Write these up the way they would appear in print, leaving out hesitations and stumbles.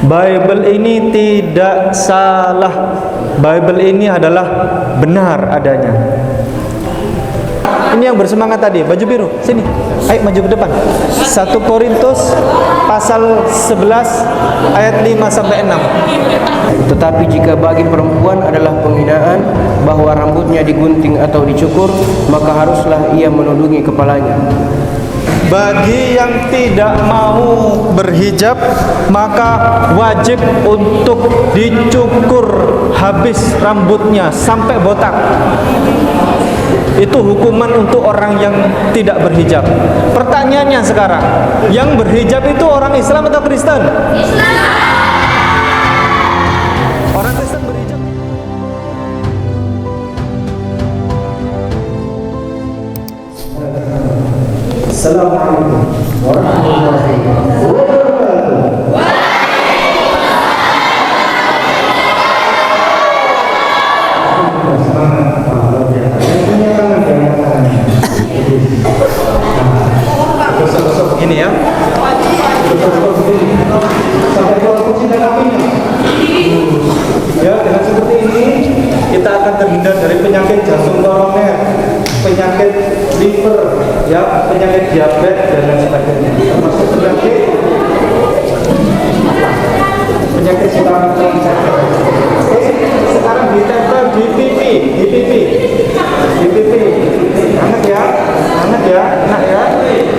Bible ini tidak salah. Bible ini adalah benar adanya. Ini yang bersemangat tadi, baju biru, sini. Ayo maju ke depan. 1 Korintus pasal 11 ayat 5 sampai 6. Tetapi jika bagi perempuan adalah penghinaan bahwa rambutnya digunting atau dicukur, maka haruslah ia menudungi kepalanya. Bagi yang tidak mau berhijab, maka wajib untuk dicukur habis rambutnya sampai botak. Itu hukuman untuk orang yang tidak berhijab. Pertanyaannya sekarang, yang berhijab itu orang Islam atau Kristen? Islam. Orang Kristen berhijab. Assalamualaikum warahmatullahi wabarakatuh. Ini ya. Sampai keluar kursi dan kakinya. Ya, dengan seperti ini kita akan terhindar dari penyakit jantung koroner, penyakit liver, ya, penyakit diabetes dan lain sebagainya. Termasuk penyakit saluran saja. Oke, sekarang ditempel di pipi, Hangat ya, enak ya,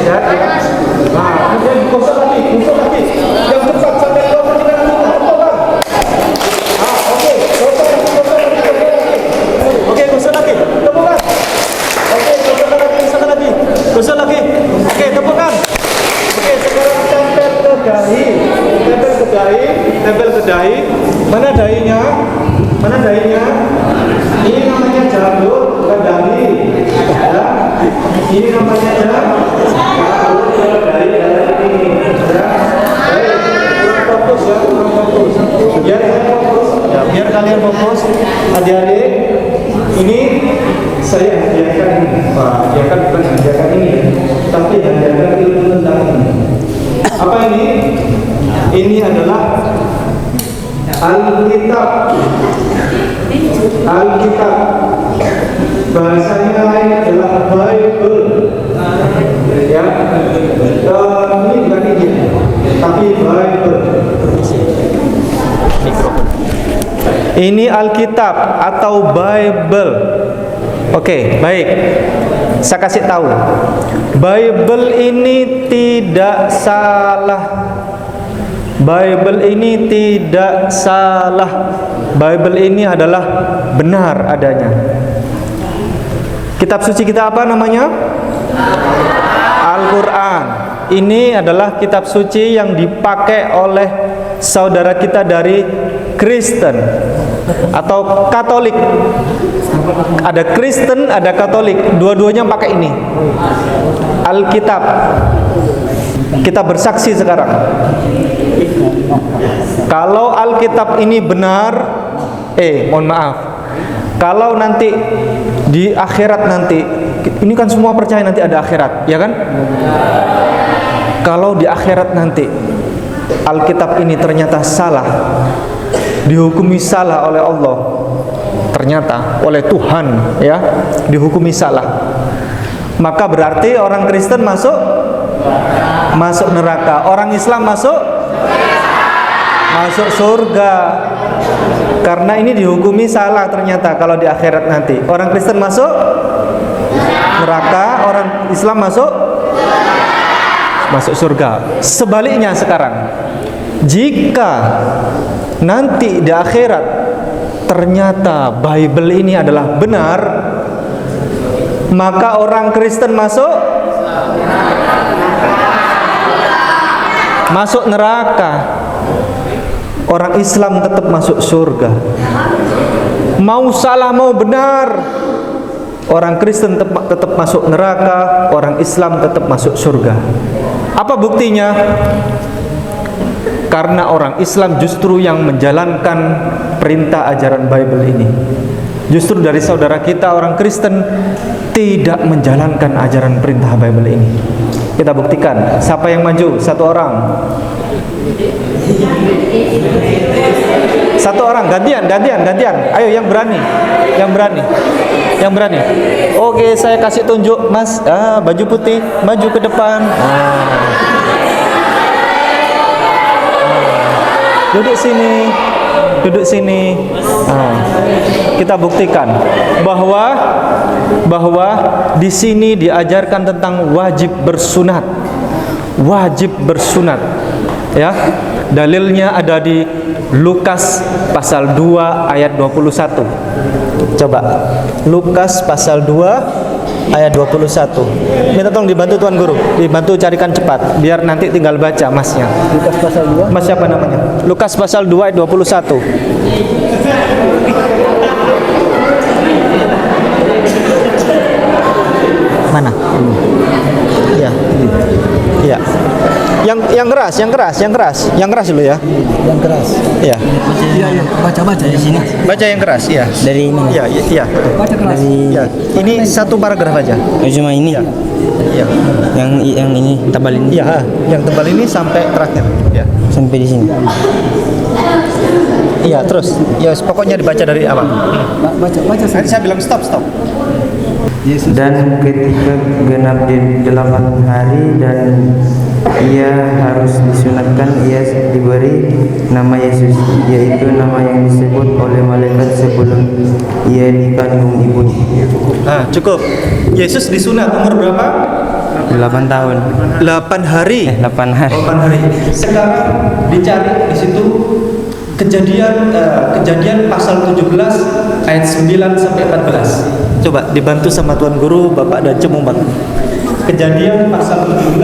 sehat ya. Nah, kemudian digosok lagi. Yang cepat sampai keluar percikan langsung, betul. Oke, gosok lagi. Oke, gosok lagi, tepukan. Oke, gosok lagi. Oke, tepukan. Oke, sekarang tempel ke dahi. Mana dahinya? Ini namanya jambut, bukan dahi. Ya. Ini namanya jambut, bukan dahi. Ya. Fokus ya, fokus. Biar kalian fokus. Adik-adik, ini saya hadiahkan ini. Hadiahkan bukan hadiahkan ini, tapi hadiahkan ilmu tentang ini. Apa ini? Ini adalah Alkitab. Bahasanya lain adalah Bible. Ya. Ini bukan Injil, tapi Bible. Ini Alkitab atau Bible. Oke, baik. Saya kasih tahu. Bible ini tidak salah. Bible ini tidak salah. Bible ini adalah benar adanya. Kitab suci kita apa namanya? Al-Quran. Ini adalah kitab suci yang dipakai oleh saudara kita dari Kristen atau Katolik. Ada Kristen, ada Katolik, dua-duanya pakai ini. Alkitab. Kita bersaksi sekarang. Kalau Alkitab ini benar, mohon maaf. Kalau nanti di akhirat nanti, ini kan semua percaya nanti ada akhirat, ya kan? Kalau di akhirat nanti Alkitab ini ternyata salah, dihukumi salah oleh Allah, ternyata oleh Tuhan, ya, dihukumi salah, maka berarti orang Kristen masuk neraka, orang Islam masuk surga. Karena ini dihukumi salah ternyata kalau di akhirat nanti. Orang Kristen masuk neraka, orang Islam masuk surga. Sebaliknya sekarang, jika nanti di akhirat ternyata Bible ini adalah benar, maka orang Kristen masuk neraka. Orang Islam tetap masuk surga. Mau salah mau benar, orang Kristen tetap masuk neraka, orang Islam tetap masuk surga. Apa buktinya? Karena orang Islam justru yang menjalankan perintah ajaran Bible ini. Justru dari saudara kita orang Kristen tidak menjalankan ajaran perintah Bible ini. Kita buktikan. Siapa yang maju? Satu orang. Satu orang, gantian. Ayo yang berani. Oke, saya kasih tunjuk, Mas. Baju putih, maju ke depan. Duduk sini. Kita buktikan bahwa di sini diajarkan tentang wajib bersunat. Ya. Dalilnya ada di Lukas pasal 2 ayat 21. Coba Lukas pasal 2 ayat 21. Minta tolong dibantu Tuan Guru, dibantu carikan cepat biar nanti tinggal baca Masnya. Lukas pasal 2. Mas siapa namanya? Lukas pasal 2 ayat 21. Mana? Iya. Iya. Yang keras dulu ya. Yang keras. Iya. Iya. Baca di sini. Baca yang keras, iya. Dari ini. Iya. Baca keras. Iya. Ini satu paragraf aja. Cuma ini. Iya. Yang ini tebal ini. Iya, yang tebal ini sampai terakhir. Ya. Sampai di sini. Iya, terus. Ya, pokoknya dibaca dari awal. Baca Nanti saya bilang stop. Yesus. Dan ketika genap 8 hari dan ia harus disunatkan, ia diberi nama Yesus, yaitu nama yang disebut oleh malaikat sebelum ia dikandung ibunya. Nah, cukup. Yesus disunat umur berapa? 8 tahun. 8 hari. 8 hari. 8 hari. Sekarang dicari di situ kejadian pasal 17 ayat 9 sampai 14. Coba dibantu sama Tuan Guru, Bapak dan Cemumbak. Kejadian pasal 17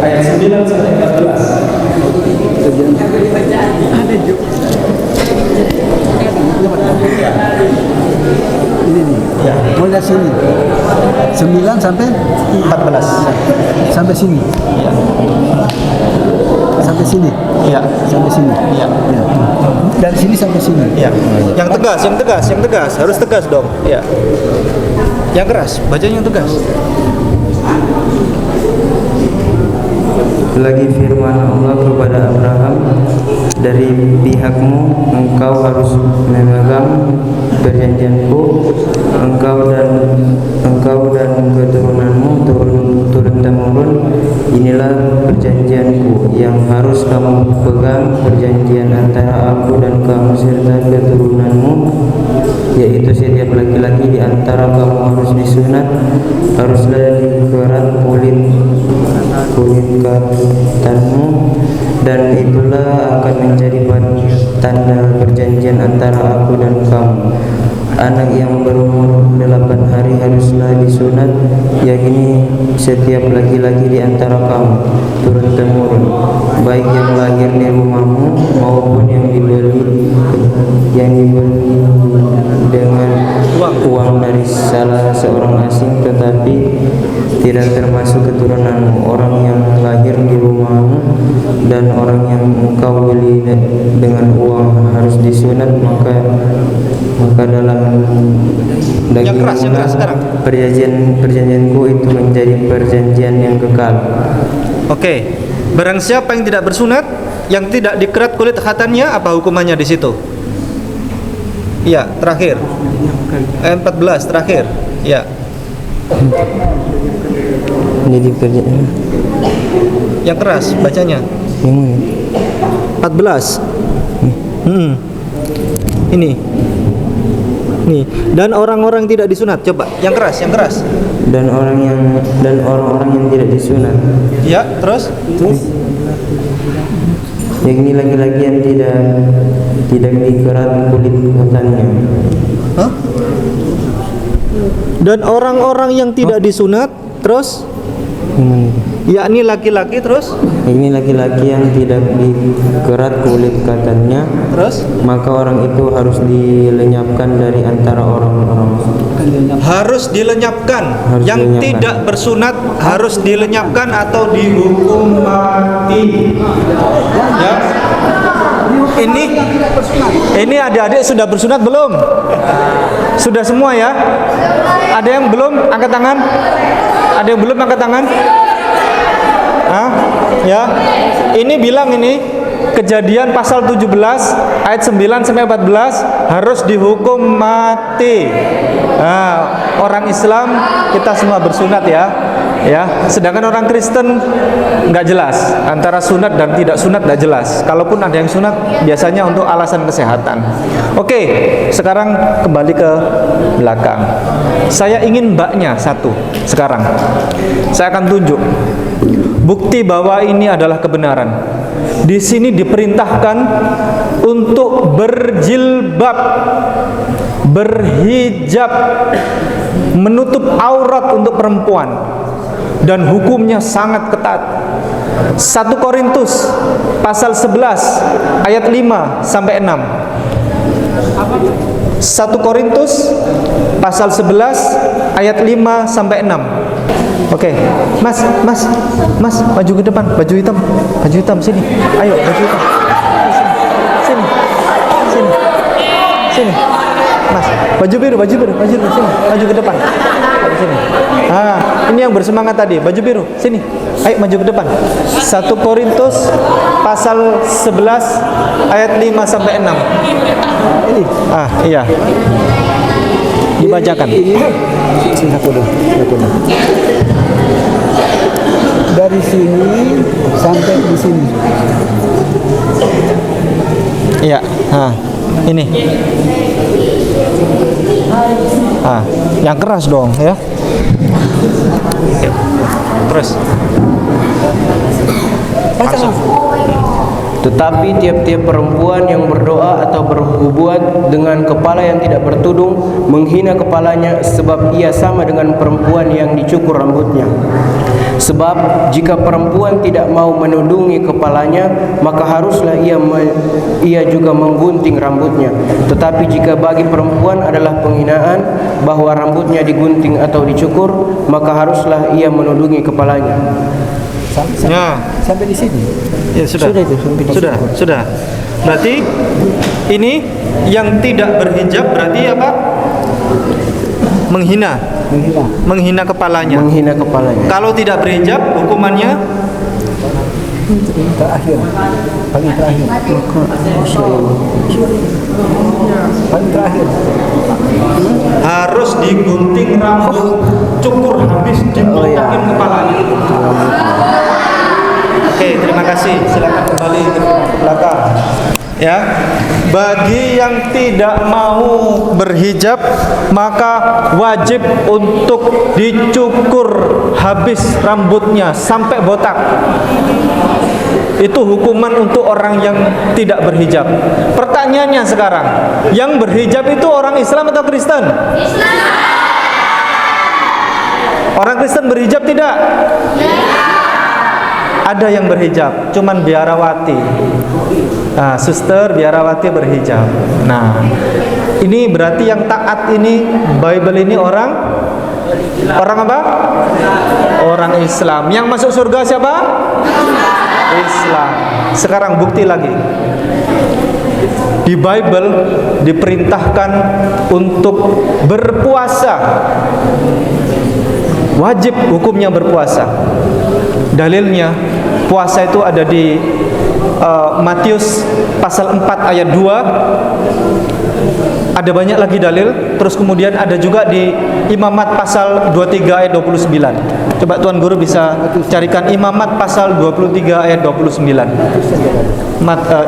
ayat 9 sampai 14. Ini nih. Ya, Mulai sini. 9 sampai 14. sampai sini. Ya. Sampai sini. Ya. Sampai sini. Ya. Ya. Dari sini sampai sini. Ya. Yang tegas, harus tegas dong. Ya. Yang keras, bacanya yang tegas. Lagi firman Allah kepada Abraham, dari pihakmu engkau harus memegang perjanjianku, engkau dan keturunanmu turun temurun. Inilah perjanjianku yang harus kamu pegang, perjanjian antara aku dan kamu serta keturunanmu, yaitu setiap laki-laki di antara kamu harus disunat, haruslah dikerat kulit katanmu, dan itulah akan menjadi tanda perjanjian antara aku dan kamu. Anak yang berumur 8 hari haruslah disunat, yakni setiap laki-laki di antara kamu turun temurun, baik yang lahir di rumahmu maupun yang dibeli dengan uang dari salah seorang asing, tetapi tidak termasuk keturunanmu, orang yang lahir di rumahmu dan orang yang engkau beli dengan uang harus disunat, maka dalam dagingmu perjanjianku itu menjadi perjanjian yang kekal. Oke. Barang siapa yang tidak bersunat, yang tidak dikerat kulit khatannya, apa hukumannya di situ? Ya, terakhir. Ayat 14 terakhir. Ya. Jadi perjanjian Yang keras bacanya. 14. Ini. Nih, dan orang-orang tidak disunat. Coba yang keras. dan orang-orang yang tidak disunat, Ya, terus? yakni laki-laki yang tidak dikerat kulit khatannya. Hah? Dan orang-orang yang tidak disunat, terus? Gimana itu? Yakni laki-laki, terus? Ini laki-laki yang tidak dikerat kulit khatannya, Terus? maka orang itu harus dilenyapkan dari antara orang-orang. Harus dilenyapkan. Harus Yang dilenyapkan. tidak bersunat harus dilenyapkan atau dihukum mati. Ya. Ini adik-adik sudah bersunat belum? Sudah semua ya? Ada yang belum? Angkat tangan. Ada yang belum angkat tangan? Hah? Ya. Ini bilang ini Kejadian pasal 17 ayat 9 sampai 14 harus dihukum mati. Nah, orang Islam kita semua bersunat ya. Sedangkan orang Kristen nggak jelas antara sunat dan tidak sunat, nggak jelas. Kalaupun ada yang sunat biasanya untuk alasan kesehatan. Oke, sekarang kembali ke belakang. Saya ingin mbaknya satu. Sekarang saya akan tunjuk bukti bahwa ini adalah kebenaran. Di sini diperintahkan untuk berjilbab, berhijab, menutup aurat untuk perempuan, dan hukumnya sangat ketat. 1 Korintus pasal 11 ayat 5 sampai 6. 1 Korintus pasal 11 ayat 5 sampai 6. Oke, Mas, maju ke depan, baju hitam sini. Ayo, baju hitam. Sini. Mas, baju biru, sini, maju ke depan. Sini. Ini yang bersemangat tadi, baju biru, sini. Ayo maju ke depan. 1 Korintus pasal 11 ayat 5 sampai 6. Ini. Iya. Dibacakan. Sini aku dulu. Dari sini sampai di sini. Iya. Ini. Yang keras dong ya. Terus. Langsung. Tetapi tiap-tiap perempuan yang berdoa atau berhubungan dengan kepala yang tidak bertudung menghina kepalanya, sebab ia sama dengan perempuan yang dicukur rambutnya. Sebab jika perempuan tidak mau menudungi kepalanya, maka haruslah ia juga menggunting rambutnya. Tetapi jika bagi perempuan adalah penghinaan bahwa rambutnya digunting atau dicukur, maka haruslah ia menudungi kepalanya. Sampai di sini. Ya, sudah. Sudah. Berarti ini yang tidak berhijab berarti apa? Menghina kepalanya. Kalau tidak berhijab hukumannya paling terakhir harus digunting rambut, cukur habis, dibotakin kepalanya. Oke, terima kasih. Silakan kembali ke belakang. Ya, bagi yang tidak mau berhijab maka wajib untuk dicukur habis rambutnya sampai botak. Itu hukuman untuk orang yang tidak berhijab. Pertanyaannya sekarang, yang berhijab itu orang Islam atau Kristen? Islam. Orang Kristen berhijab tidak? Ada yang berhijab, cuman biarawati. Suster biarawati berhijab. Nah, ini berarti yang taat ini Bible ini orang apa? Orang Islam. Yang masuk surga siapa? Islam. Sekarang bukti lagi. Di Bible diperintahkan untuk berpuasa. Wajib hukumnya berpuasa. Dalilnya puasa itu ada di Matius pasal 4 ayat 2. Ada banyak lagi dalil. Terus kemudian ada juga di Imamat pasal 23 ayat 29. Coba Tuan Guru bisa carikan Imamat pasal 23 ayat 29.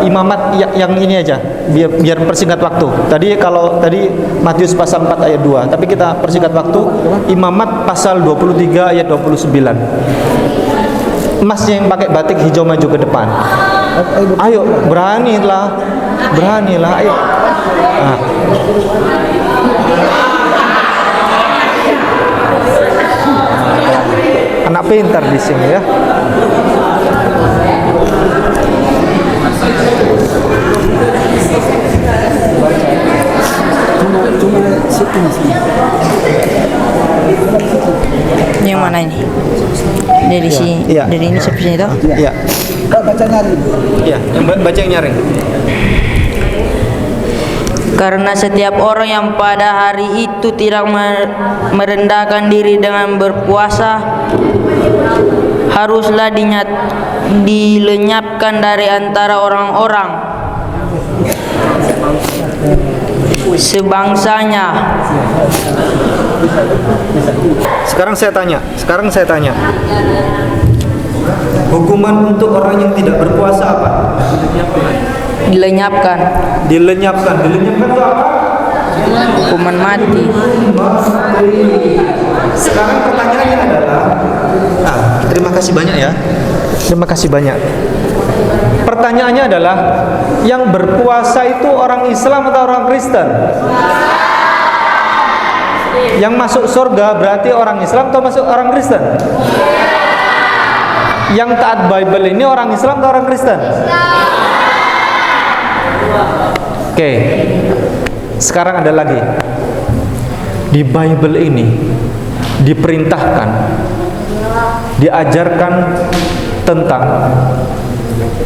Imamat yang ini aja biar persingkat waktu. Kalau tadi Matius pasal 4 ayat 2, tapi kita persingkat waktu. Imamat pasal 23 ayat 29. Masnya yang pakai batik hijau maju ke depan. Ayo, beranilah, ayo. Anak pintar di sini ya. Yang mana ini? Dari sini. Iya. Dari ini sampai sini toh? Iya. Baca nyaring. Iya, baca yang nyaring. Karena setiap orang yang pada hari itu tidak merendahkan diri dengan berpuasa haruslah dilenyapkan dari antara orang-orang sebangsanya. Sekarang saya tanya. Hukuman untuk orang yang tidak berpuasa apa? Dilenyapkan. Dilenyapkan itu apa? Hukuman mati. Sekarang pertanyaannya adalah, terima kasih banyak ya. Terima kasih banyak. Pertanyaannya adalah, yang berpuasa itu orang Islam atau orang Kristen? Yang masuk surga berarti orang Islam atau masuk orang Kristen? Yang taat Bible ini orang Islam atau orang Kristen? Oke. Sekarang ada lagi. Di Bible ini diperintahkan, diajarkan tentang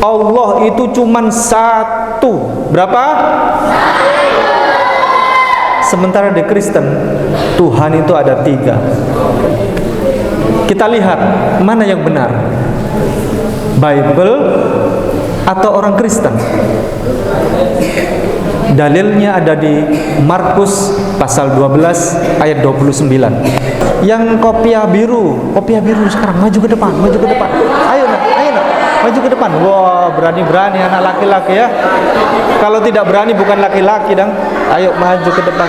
Allah itu cuman satu. Berapa? Sementara di Kristen Tuhan itu ada 3. Kita lihat mana yang benar, Bible atau orang Kristen. Dalilnya ada di Markus pasal 12 ayat 29. Yang kopiah biru sekarang maju ke depan. Ayo nak, maju ke depan. Wah, berani-berani anak laki-laki ya. Kalau tidak berani bukan laki-laki dong. Ayo maju ke depan.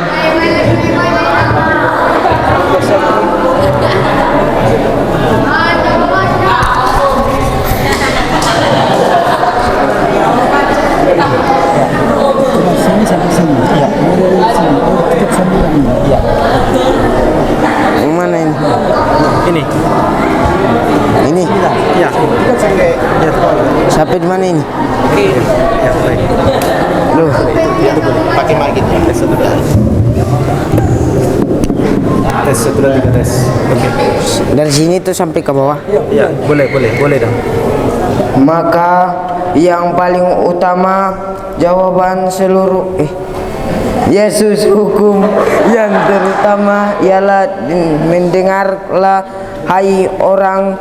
Sini sampai sini. Iya. Dari sini. Tutup sampai ini. Iya. Yang mana ini? Ini. Ini? Ya. Kita sampai ya. Sampai di mana ini? Ya, baik. Loh, Pakai mic gitu. Tes 1 2. Tes 1 2 3 tes. Oke. dari sini tuh sampai ke bawah. Ya, boleh dong. Maka yang paling utama jawaban seluruh Yesus hukum yang terutama ialah mendengarlah hai orang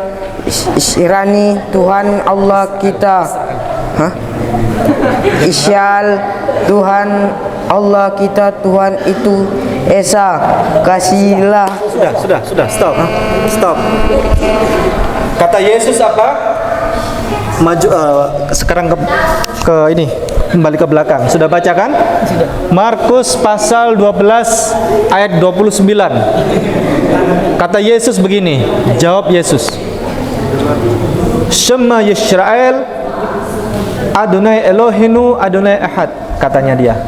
Israni Tuhan Allah kita. Isyal Tuhan Allah kita Tuhan itu Esa. Kasihlah. Sudah, stop. Kata Yesus apa? Maju sekarang ke ini, kembali ke belakang. Sudah baca kan? Sudah. Markus pasal 12 ayat 29. Kata Yesus begini, jawab Yesus. Shema Yisrael Adonai Elohinu Adonai Ahad, katanya dia.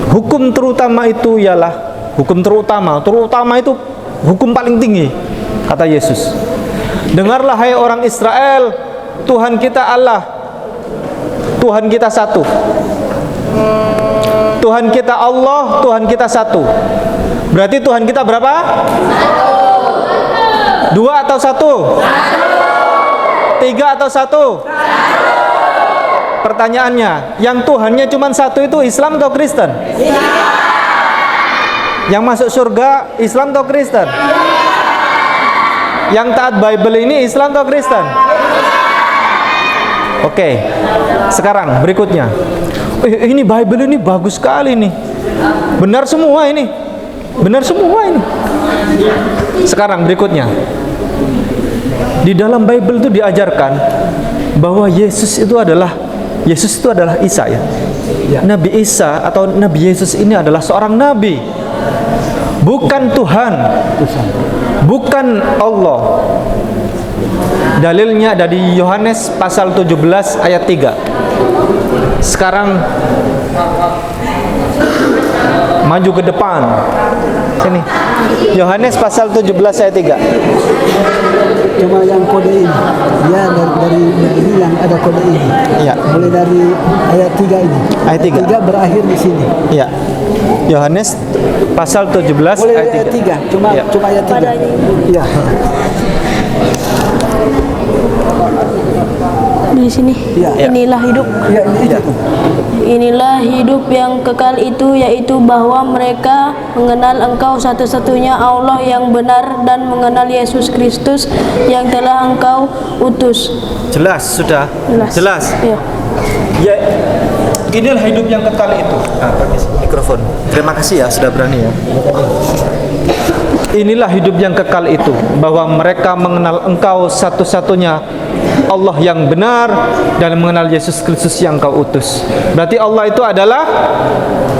Hukum terutama itu ialah hukum terutama itu hukum paling tinggi, kata Yesus. Dengarlah hai orang Israel, Tuhan kita Allah, Tuhan kita satu. Tuhan kita Allah, Tuhan kita satu. Berarti Tuhan kita berapa? 2 atau 1? 3 atau 1? Pertanyaannya, yang Tuhannya cuma satu itu Islam atau Kristen? Yang masuk surga Islam atau Kristen? Yang taat Bible ini Islam atau Kristen? Oke, sekarang berikutnya. Ini Bible ini bagus sekali nih. Benar semua ini. Sekarang berikutnya. Di dalam Bible itu diajarkan bahwa Yesus itu adalah Isa ya. Nabi Isa atau Nabi Yesus ini adalah seorang nabi. Bukan Tuhan. Bukan Allah. Dalilnya ada di Yohanes pasal 17 ayat 3. Sekarang maju ke depan. Sini. Yohanes pasal 17 ayat 3. Cuma yang kode ini. Ya dari ini yang ada kode ini. Iya. Mulai dari ayat 3 ini. Ayat 3. Berakhir di sini. Iya. Yohanes pasal 17 Mulai ayat 3. 3. Cuma ayat 3. Iya. di sini. Ya. Inilah hidup. Ya, itu. Inilah hidup yang kekal itu, yaitu bahwa mereka mengenal Engkau satu-satunya Allah yang benar dan mengenal Yesus Kristus yang telah Engkau utus. Jelas sudah. Jelas. Ya. Ya, inilah hidup yang kekal itu. Pakai mikrofon. Terima kasih ya sudah berani ya. Inilah hidup yang kekal itu, bahwa mereka mengenal Engkau satu-satunya Allah yang benar dan mengenal Yesus Kristus yang Kau utus. Berarti Allah itu adalah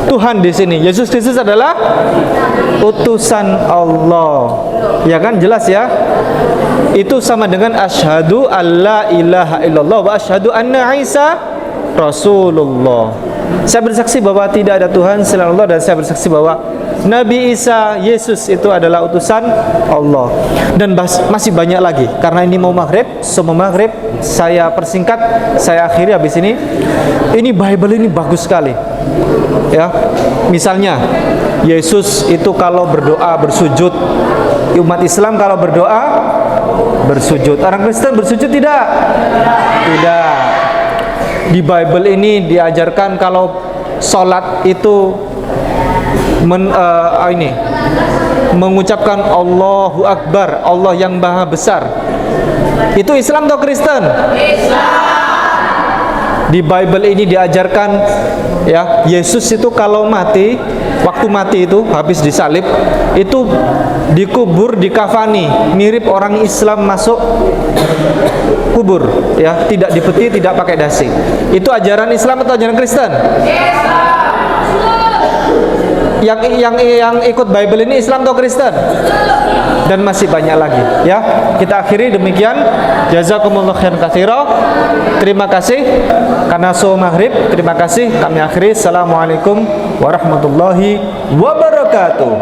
Tuhan di sini. Yesus Kristus adalah utusan Allah. Ya kan, jelas ya? Itu sama dengan asyhadu alla ilaha illallah wa asyhadu anna Isa Rasulullah. Saya bersaksi bahwa tidak ada Tuhan selain Allah, dan saya bersaksi bahwa Nabi Isa, Yesus itu adalah utusan Allah. Dan masih banyak lagi. Karena ini mau maghrib, semua maghrib saya persingkat, saya akhiri habis ini. Ini Bible ini bagus sekali. Ya, misalnya Yesus itu kalau berdoa bersujud. Umat Islam kalau berdoa bersujud. Orang Kristen bersujud tidak? Tidak. Di Bible ini diajarkan kalau sholat itu mengucapkan Allahu Akbar, Allah yang Maha Besar. Itu Islam atau Kristen? Islam. Di Bible ini diajarkan ya, Yesus itu kalau mati, waktu mati itu habis disalib, itu dikubur, dikafani, mirip orang Islam masuk kubur ya, tidak dipeti, tidak pakai dasi. Itu ajaran Islam atau ajaran Kristen? Islam. Yang ikut Bible ini Islam atau Kristen? Dan masih banyak lagi ya. Kita akhiri demikian. Jazakumullah khairan katsira. Terima kasih karena maghrib. Terima kasih. Kami akhiri. Assalamualaikum warahmatullahi wabarakatuh.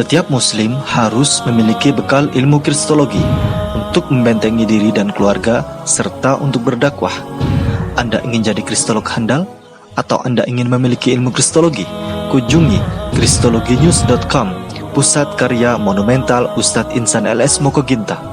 Setiap muslim harus memiliki bekal ilmu kristologi untuk membentengi diri dan keluarga serta untuk berdakwah. Anda ingin jadi kristolog handal atau Anda ingin memiliki ilmu kristologi? Kunjungi kristologinews.com, pusat karya monumental Ustadz Insan LS Mokoginta.